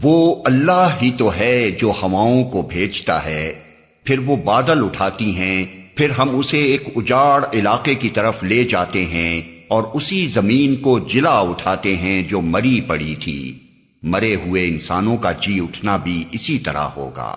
وہ اللہ ہی تو ہے جو ہواؤں کو بھیجتا ہے، پھر وہ بادل اٹھاتی ہیں، پھر ہم اسے ایک اجاڑ علاقے کی طرف لے جاتے ہیں اور اسی زمین کو جلا اٹھاتے ہیں جو مری پڑی تھی۔ مرے ہوئے انسانوں کا جی اٹھنا بھی اسی طرح ہوگا۔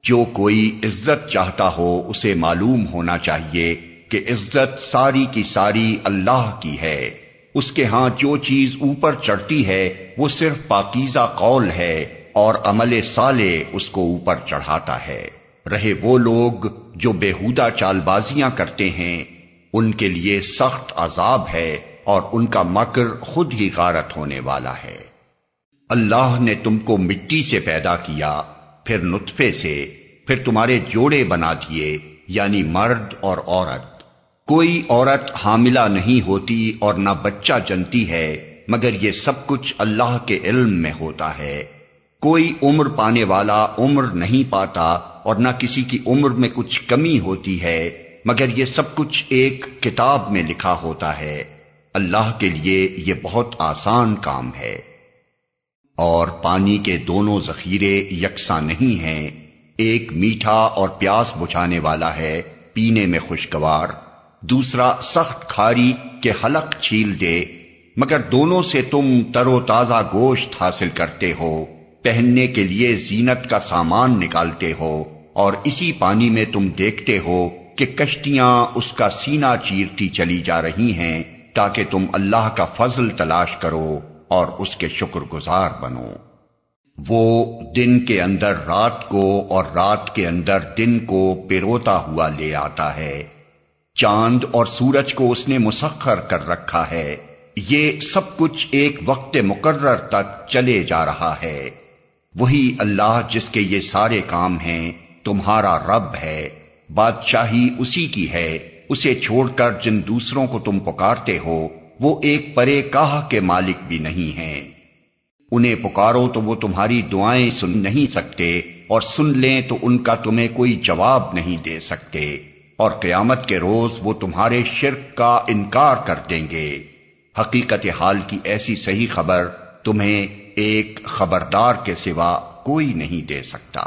جو کوئی عزت چاہتا ہو اسے معلوم ہونا چاہیے کہ عزت ساری کی ساری اللہ کی ہے۔ اس کے ہاں جو چیز اوپر چڑھتی ہے وہ صرف پاکیزہ قول ہے اور عمل صالح اس کو اوپر چڑھاتا ہے۔ رہے وہ لوگ جو بےہودہ چال بازیاں کرتے ہیں، ان کے لیے سخت عذاب ہے اور ان کا مکر خود ہی غارت ہونے والا ہے۔ اللہ نے تم کو مٹی سے پیدا کیا، پھر نطفے سے، پھر تمہارے جوڑے بنا دیے، یعنی مرد اور عورت۔ کوئی عورت حاملہ نہیں ہوتی اور نہ بچہ جنتی ہے مگر یہ سب کچھ اللہ کے علم میں ہوتا ہے۔ کوئی عمر پانے والا عمر نہیں پاتا اور نہ کسی کی عمر میں کچھ کمی ہوتی ہے مگر یہ سب کچھ ایک کتاب میں لکھا ہوتا ہے۔ اللہ کے لیے یہ بہت آسان کام ہے۔ اور پانی کے دونوں ذخیرے یکساں نہیں ہیں، ایک میٹھا اور پیاس بجھانے والا ہے، پینے میں خوشگوار، دوسرا سخت کھاری کہ حلق چھیل دے، مگر دونوں سے تم تر و تازہ گوشت حاصل کرتے ہو، پہننے کے لیے زینت کا سامان نکالتے ہو، اور اسی پانی میں تم دیکھتے ہو کہ کشتیاں اس کا سینہ چیرتی چلی جا رہی ہیں تاکہ تم اللہ کا فضل تلاش کرو اور اس کے شکر گزار بنو۔ وہ دن کے اندر رات کو اور رات کے اندر دن کو پروتا ہوا لے آتا ہے۔ چاند اور سورج کو اس نے مسخر کر رکھا ہے۔ یہ سب کچھ ایک وقت مقرر تک چلے جا رہا ہے۔ وہی اللہ جس کے یہ سارے کام ہیں تمہارا رب ہے، بادشاہی اسی کی ہے۔ اسے چھوڑ کر جن دوسروں کو تم پکارتے ہو وہ ایک پرے کاہ کے مالک بھی نہیں ہیں۔ انہیں پکارو تو وہ تمہاری دعائیں سن نہیں سکتے، اور سن لیں تو ان کا تمہیں کوئی جواب نہیں دے سکتے، اور قیامت کے روز وہ تمہارے شرک کا انکار کر دیں گے۔ حقیقت حال کی ایسی صحیح خبر تمہیں ایک خبردار کے سوا کوئی نہیں دے سکتا۔